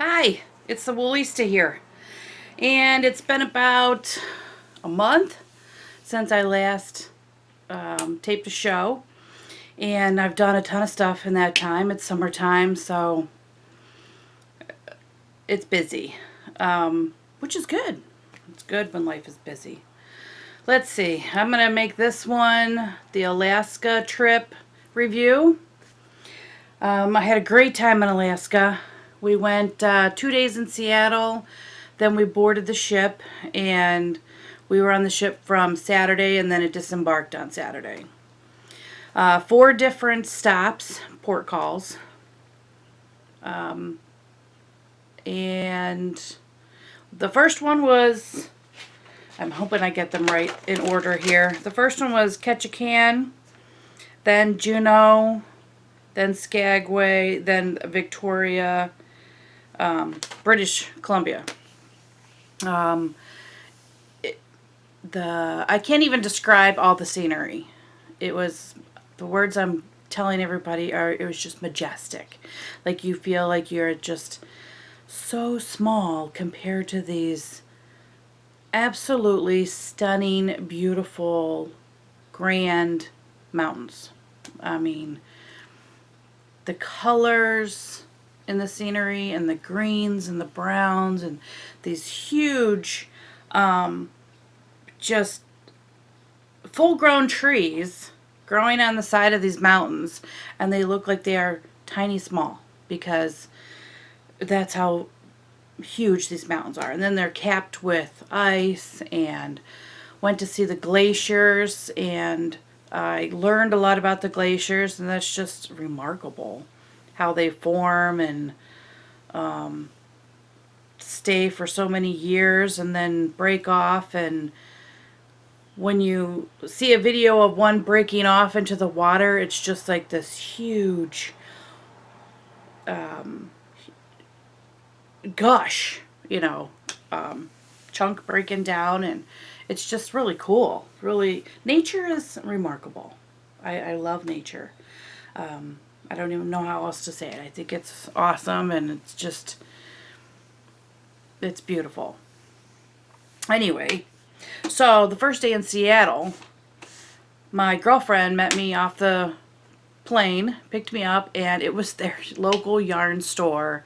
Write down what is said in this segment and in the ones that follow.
Hi, it's TheWoolista here. And it's been about a month since I last taped a show. And I've done a ton of stuff in that time. It's summertime, so it's busy, which is good. It's good when life is busy. Let's see. I'm going to make this one the Alaska trip review. I had a great time in Alaska. We went 2 days in Seattle, then we boarded the ship, and we were on the ship from Saturday, and then it disembarked on Saturday. 4 different stops, port calls, and the first one was, I'm hoping I get them right in order here. The first one was Ketchikan, then Juneau, then Skagway, then Victoria, British Columbia. I can't even describe all the scenery. It was, the words I'm telling everybody are, it was just majestic. Like you feel like you're just so small compared to these absolutely stunning, beautiful, grand mountains. I mean, the colors in the scenery and the greens and the browns and these huge just full-grown trees growing on the side of these mountains, and they look like they are tiny small because that's how huge these mountains are. And then they're capped with ice, and went to see the glaciers, and I learned a lot about the glaciers, and that's just remarkable how they form and stay for so many years and then break off. And when you see a video of one breaking off into the water, it's just like this huge gush, chunk breaking down, and it's just really cool. Really, nature is remarkable. I love nature. I don't even know how else to say it. I think it's awesome, and it's beautiful. Anyway, so the first day in Seattle, my girlfriend met me off the plane, picked me up, and it was their local yarn store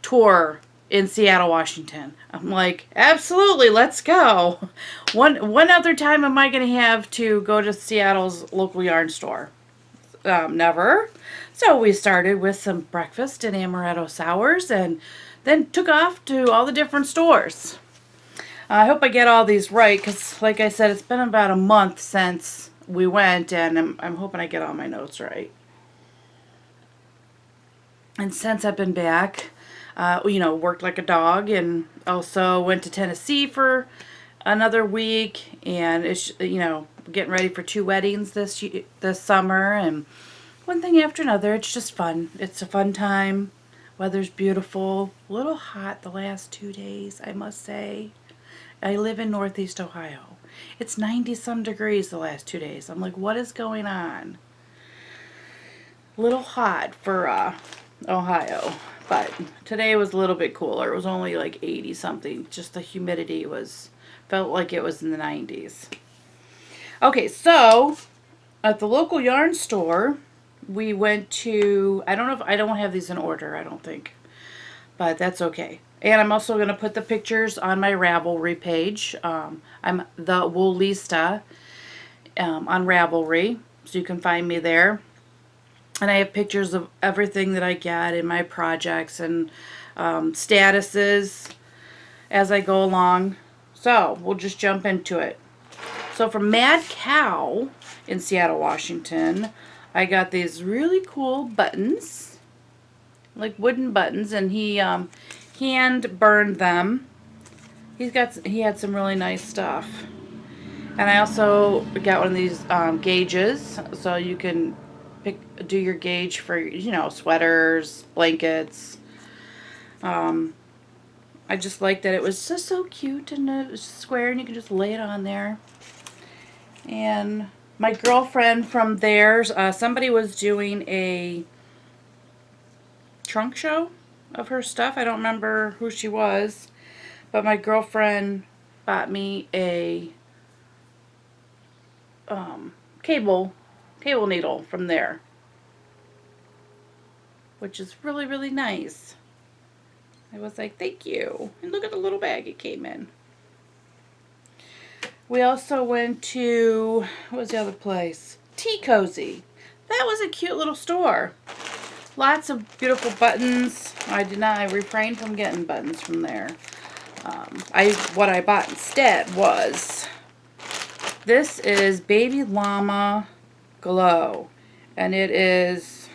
tour in Seattle, Washington. I'm like, absolutely, let's go. One other time am I going to have to go to Seattle's local yarn store? Never. So we started with some breakfast and amaretto sours, and then took off to all the different stores. I hope I get all these right, because like I said, it's been about a month since we went, and I'm hoping I get all my notes right. And since I've been back, worked like a dog, and also went to Tennessee for another week, and it's, getting ready for 2 weddings this summer, and one thing after another. It's just fun. It's a fun time. Weather's beautiful. A little hot the last 2 days, I must say. I live in Northeast Ohio. It's 90 some degrees the last 2 days. I'm like, what is going on? A little hot for Ohio. But today was a little bit cooler. It was only like 80 something. Just the humidity felt like it was in the 90s. Okay, so at the local yarn store, we went to, I don't know if, I don't have these in order, I don't think. But that's okay. And I'm also going to put the pictures on my Ravelry page. I'm TheWoolista on Ravelry, so you can find me there. And I have pictures of everything that I get in my projects, and statuses as I go along. So we'll just jump into it. So from Mad Cow in Seattle, Washington, I got these really cool buttons, like wooden buttons, and he hand burned them. He had some really nice stuff. And I also got one of these gauges, so you can do your gauge for, sweaters, blankets. I just liked that it was just so cute, and it was square, and you can just lay it on there. And my girlfriend from theirs, somebody was doing a trunk show, of her stuff. I don't remember who she was, but my girlfriend bought me a cable needle from there, which is really, really nice. I was like, thank you. And look at the little bag it came in. We also went to, what was the other place? Tea Cozy. That was a cute little store. Lots of beautiful buttons. I refrained from getting buttons from there. What I bought instead was, this is Baby Llama Glow. And it is,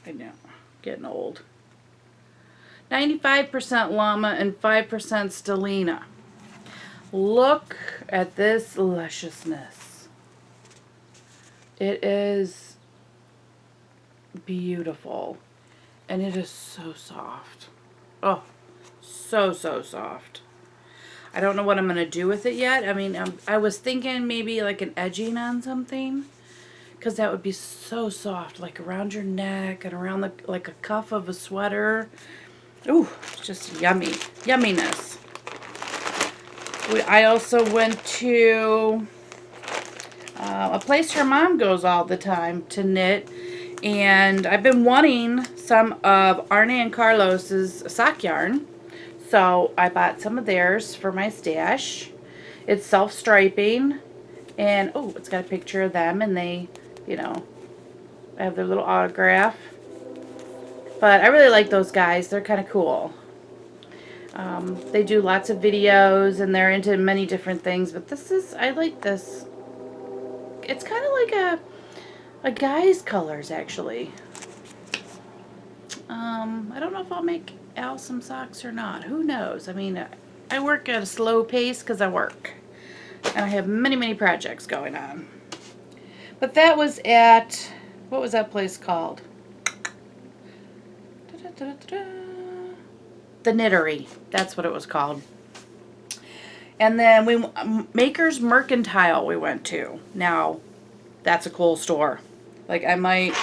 I know, getting old. 95% llama and 5% stellina. Look at this lusciousness. It is beautiful. And it is so soft. Oh, so soft. I don't know what I'm going to do with it yet. I mean, I was thinking maybe like an edging on something, because that would be so soft, like around your neck and around like a cuff of a sweater. Ooh, it's just yummy. Yumminess. I also went to a place her mom goes all the time to knit. And I've been wanting some of Arne and Carlos's sock yarn. So I bought some of theirs for my stash. It's self-striping. And, oh, it's got a picture of them. And they, you know, have their little autograph. But I really like those guys. They're kind of cool. They do lots of videos. And they're into many different things. But this is, I like this. It's kind of like a guy's colors, actually. I don't know if I'll make Al some socks or not. Who knows? I mean, I work at a slow pace because I work. And I have many projects going on. But that was at, what was that place called? The Knittery. That's what it was called. And then Maker's Mercantile we went to. Now, that's a cool store. Like, I might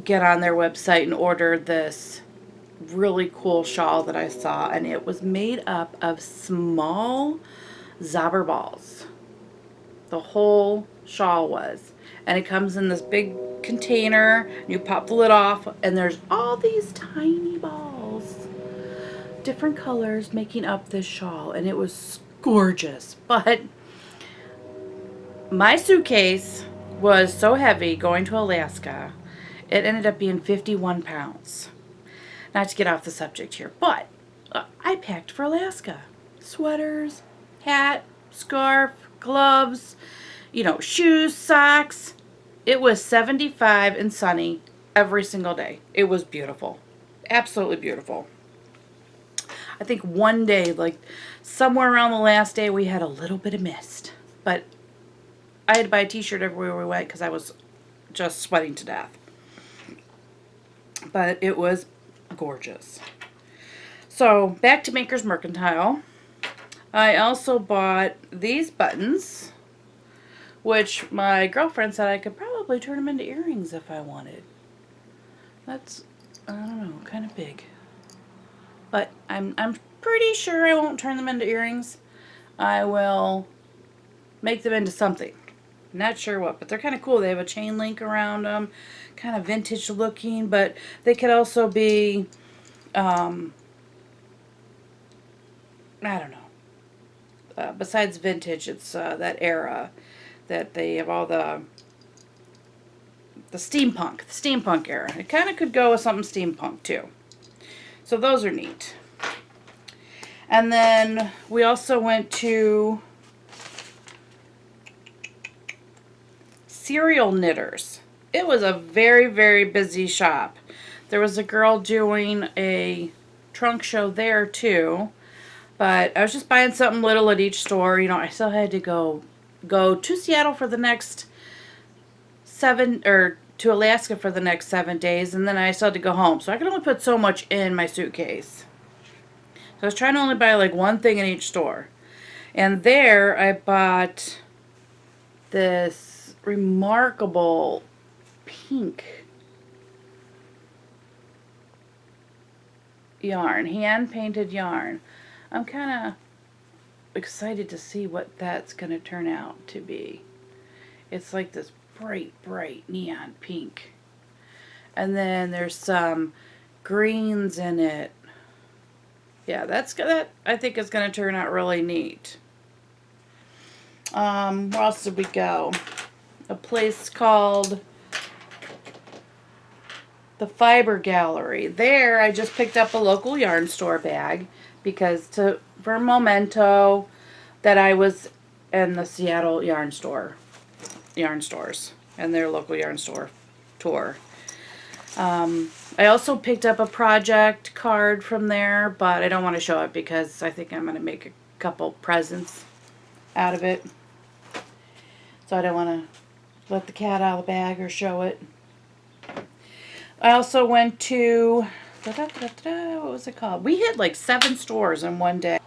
get on their website and order this really cool shawl that I saw, and it was made up of small zobber balls. The whole shawl was. And it comes in this big container. You pop the lid off, and there's all these tiny balls, different colors, making up this shawl, and it was gorgeous. But my suitcase was so heavy going to Alaska, it ended up being 51 pounds. Not to get off the subject here, but I packed for Alaska. Sweaters, hat, scarf, gloves, you know, shoes, socks. It was 75 and sunny every single day. It was beautiful. Absolutely beautiful. I think one day, like somewhere around the last day, we had a little bit of mist. But I had to buy a t-shirt everywhere we went because I was just sweating to death. But it was gorgeous. So back to Maker's Mercantile. I also bought these buttons, which my girlfriend said I could probably turn them into earrings if I wanted. That's, I don't know, kind of big. But I'm pretty sure I won't turn them into earrings. I will make them into something. Not sure what, but they're kind of cool. They have a chain link around them, kind of vintage looking, but they could also be, I don't know. Besides vintage, it's that era that they have all the steampunk era. It kind of could go with something steampunk too. So those are neat. And then we also went to Serial Knitters. It was a very busy shop. There was a girl doing a trunk show there too, but I was just buying something little at each store. You know, I still had to go to Seattle for the next to Alaska for the next 7 days, and then I still had to go home. So I could only put so much in my suitcase. So I was trying to only buy like one thing in each store. And there I bought this remarkable pink yarn, hand-painted yarn. I'm kind of excited to see what that's going to turn out to be. It's like this bright, bright neon pink. And then there's some greens in it. Yeah, that I think is going to turn out really neat. Where else did we go? A place called the Fiber Gallery. There, I just picked up a local yarn store bag because for a memento that I was in the Seattle yarn stores and their local yarn store tour. I also picked up a project card from there, but I don't want to show it because I think I'm going to make a couple presents out of it. So I don't want to let the cat out of the bag or show it. I also went to, what was it called? We hit like 7 stores in one day.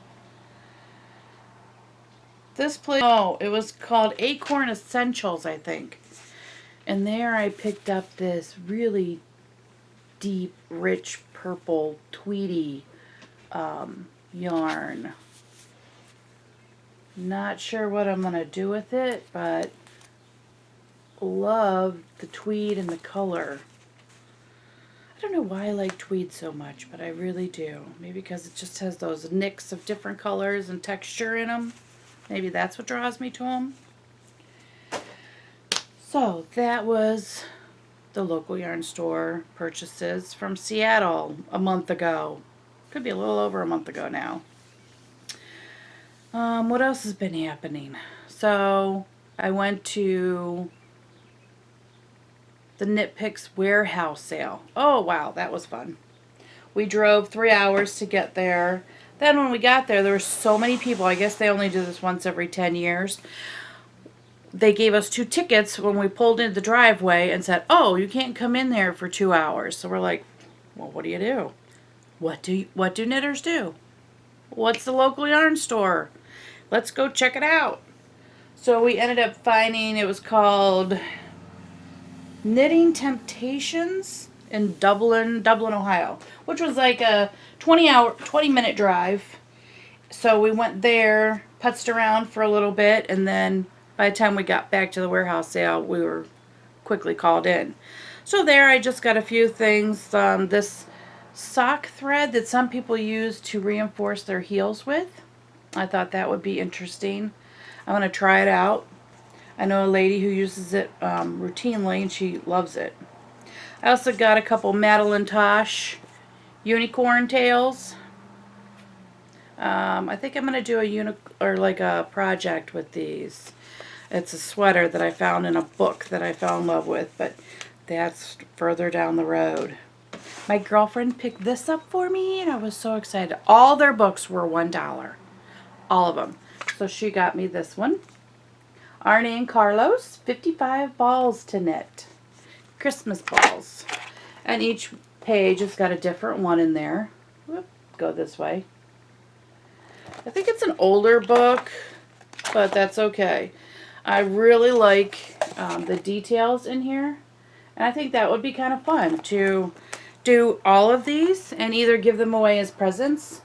This place, oh, it was called Acorn Essentials, I think. And there I picked up this really deep, rich purple tweedy yarn. Not sure what I'm going to do with it, but love the tweed and the color. I don't know why I like tweed so much, but I really do. Maybe because it just has those nicks of different colors and texture in them. Maybe that's what draws me to them. So that was the local yarn store purchases from Seattle a month ago. Could be a little over a month ago now. What else has been happening? So I went to the Knit Picks warehouse sale. Oh wow, that was fun. We drove 3 hours to get there. Then when we got there were so many people. I guess they only do this once every 10 years. They gave us 2 tickets when we pulled into the driveway and said, oh, you can't come in there for 2 hours. So we're like, well, what do you do? What do knitters do? What's the local yarn store? Let's go check it out. So we ended up finding, it was called Knitting Temptations in Dublin, Ohio, which was like a 20-minute drive. So we went there, putzed around for a little bit, and then by the time we got back to the warehouse sale, we were quickly called in. So there I just got a few things. This sock thread that some people use to reinforce their heels with. I thought that would be interesting. I want to try it out. I know a lady who uses it routinely and she loves it. I also got a couple Madeline Tosh unicorn tails. I think I'm going to do a project with these. It's a sweater that I found in a book that I fell in love with, but that's further down the road. My girlfriend picked this up for me and I was so excited. All their books were $1. All of them. So she got me this one. Arne and Carlos, 55 balls to knit. Christmas balls. And each page has got a different one in there. Whoop, go this way. I think it's an older book, but that's okay. I really like the details in here. And I think that would be kind of fun to do all of these and either give them away as presents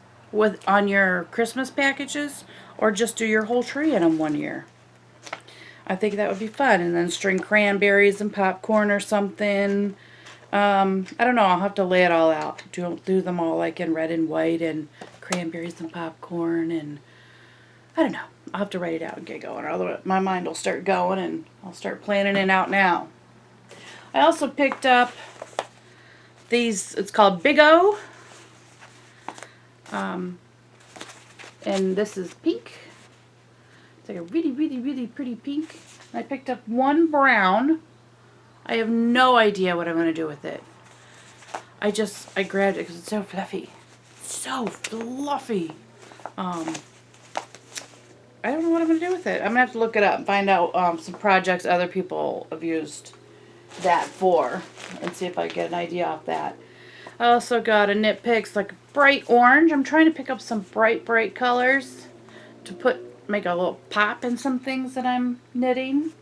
on your Christmas packages or just do your whole tree in them one year. I think that would be fun. And then string cranberries and popcorn or something. I don't know. I'll have to lay it all out. Do them all like in red and white and cranberries and popcorn and I don't know. I'll have to write it out and get going. Otherwise my mind will start going and I'll start planning it out now. I also picked up these. It's called Big O. And this is pink. It's like a really, really, really pretty pink. I picked up one brown. I have no idea what I'm going to do with it. I grabbed it because it's so fluffy. So fluffy. I don't know what I'm going to do with it. I'm going to have to look it up and find out some projects other people have used that for and see if I get an idea off that. I also got a Knit Picks like bright orange. I'm trying to pick up some bright colors to make a little pop in some things that I'm knitting.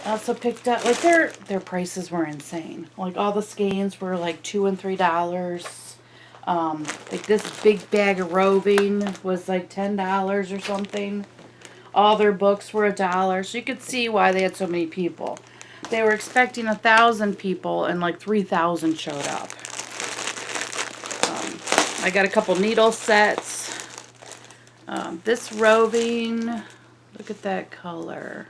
I also picked up, like their prices were insane. Like all the skeins were like $2 and $3. Like this big bag of roving was like $10 or something. All their books were $1, so you could see why they had so many people. They were expecting 1,000 people, and like 3,000 showed up. I got a couple needle sets. This roving, look at that color.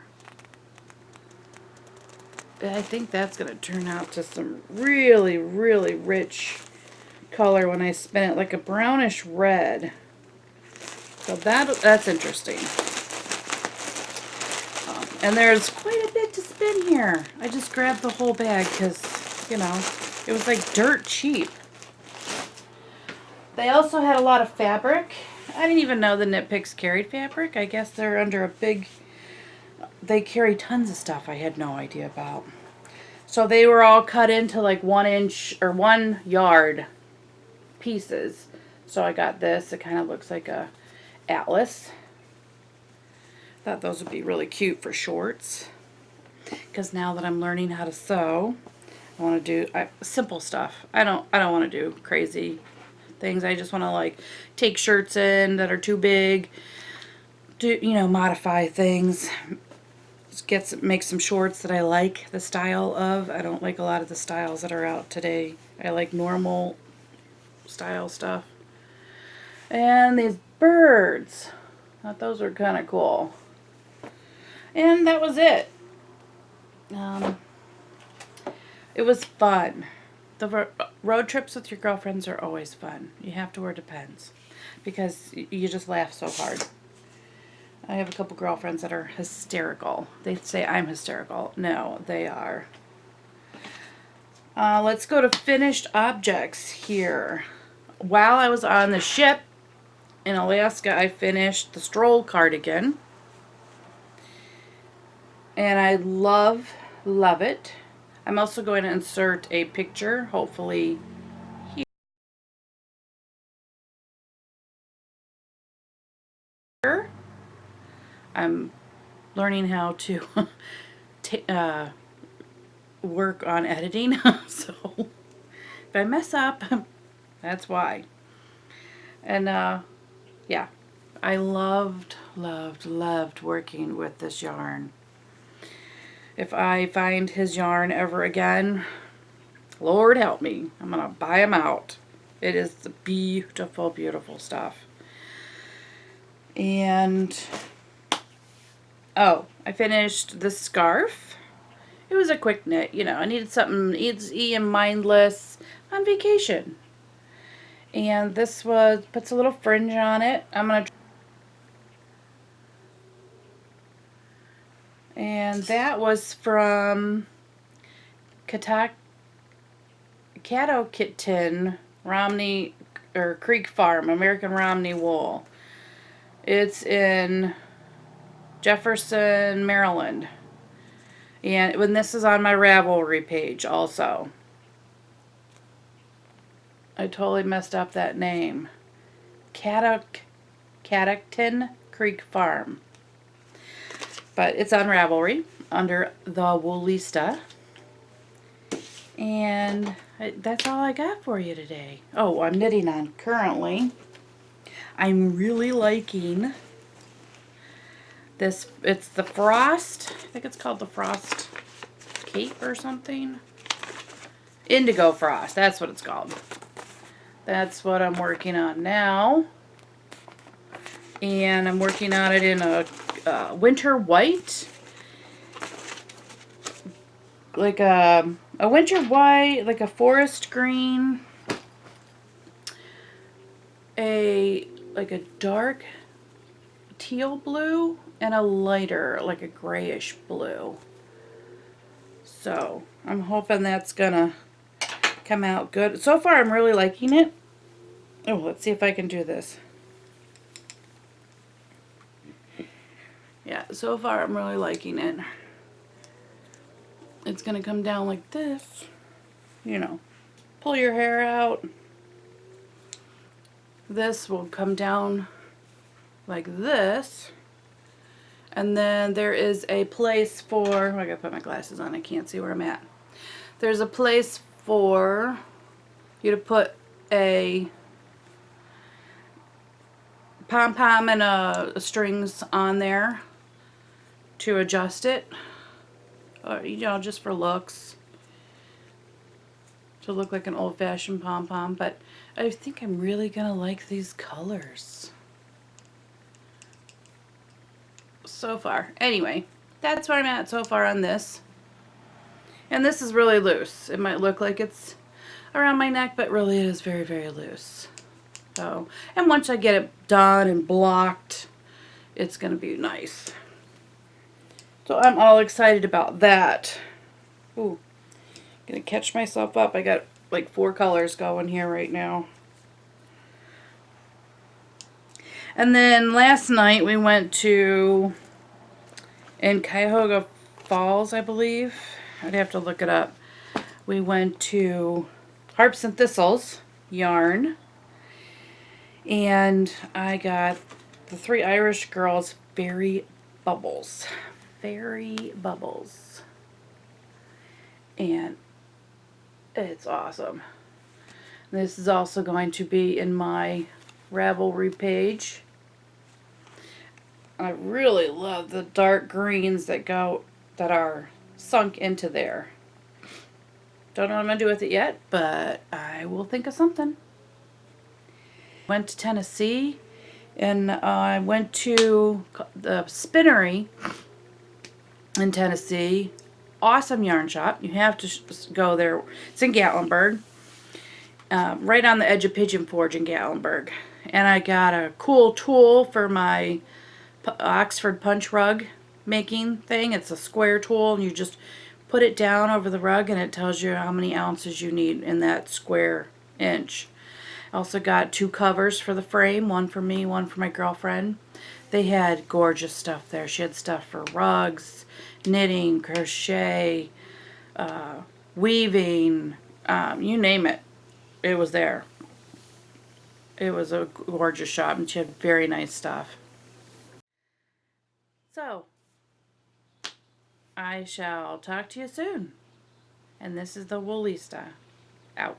I think that's going to turn out to some really, really rich color when I spin it, like a brownish red. So that's interesting. And there's quite a bit to spin here. I just grabbed the whole bag because, you know, it was like dirt cheap. They also had a lot of fabric. I didn't even know the Knit Picks carried fabric. I guess they're under a big... They carry tons of stuff I had no idea about. So they were all cut into like 1 inch or 1 yard pieces. So I got this. It kind of looks like a atlas. Thought those would be really cute for shorts. Because now that I'm learning how to sew, I want to do simple stuff. I don't want to do crazy things. I just want to like take shirts in that are too big, do, you know, modify things, make some shorts that I like the style of. I don't like a lot of the styles that are out today. I like normal style stuff. And these birds, thought those were kind of cool. And that was it. It was fun. The road trips with your girlfriends are always fun. You have to wear Depends because you just laugh so hard. I have a couple girlfriends that are hysterical. They say I'm hysterical. No, they are. Let's go to finished objects here. While I was on the ship in Alaska, I finished the stroll cardigan. And I love it. I'm also going to insert a picture, hopefully here. I'm learning how to work on editing, so if I mess up, that's why. And yeah, I loved working with this yarn. If I find his yarn ever again, Lord help me, I'm gonna buy him out. It is the beautiful, beautiful stuff. And oh, I finished the scarf. It was a quick knit, you know. I needed something easy and mindless on vacation. And this puts a little fringe on it. And that was from Catokitten Romney or Creek Farm, American Romney wool. It's in Jefferson, Maryland. And when this is on my Ravelry page also. I totally messed up that name. Catoctin Creek Farm. But it's on Ravelry under TheWoolista. And that's all I got for you today. Oh, I'm knitting on currently. I'm really liking this. It's the Frost. I think it's called the Frost Cape or something. Indigo Frost. That's what it's called. That's what I'm working on now. And I'm working on it in a winter white. Like a winter white, like a forest green. Like a dark teal blue and a lighter, like a grayish blue. So I'm hoping that's gonna come out good. So far I'm really liking it. Oh, let's see if I can do this. Yeah, so far I'm really liking it. It's gonna come down like this. You know, pull your hair out. This will come down like this. And then there is a place for, I gotta put my glasses on, I can't see where I'm at. There's a place for you to put a pom-pom and strings on there to adjust it. You know, just for looks. To look like an old-fashioned pom-pom. But I think I'm really going to like these colors. So far. Anyway, that's where I'm at so far on this. And this is really loose. It might look like it's around my neck, but really it is very, very loose. So, and once I get it done and blocked, it's going to be nice. So I'm all excited about that. Ooh, gonna catch myself up. I got like 4 colors going here right now. And then last night we went to, in Cuyahoga Falls, I believe. I'd have to look it up. We went to Harps and Thistles yarn. And I got the 3 Irish Girls Fairy Bubbles. Fairy Bubbles. And it's awesome. This is also going to be in my Ravelry page. I really love the dark greens that are sunk into there. Don't know what I'm going to do with it yet, but I will think of something. Went to Tennessee, and I went to the Spinnery in Tennessee. Awesome yarn shop. You have to go there. It's in Gatlinburg, right on the edge of Pigeon Forge in Gatlinburg. And I got a cool tool for my Oxford punch rug making thing. It's a square tool, and you just put it down over the rug, and it tells you how many ounces you need in that square inch. I also got 2 covers for the frame, one for me, one for my girlfriend. They had gorgeous stuff there. She had stuff for rugs, knitting, crochet, weaving, you name it. It was there. It was a gorgeous shop, and she had very nice stuff. So, I shall talk to you soon. And this is TheWoolista. Out.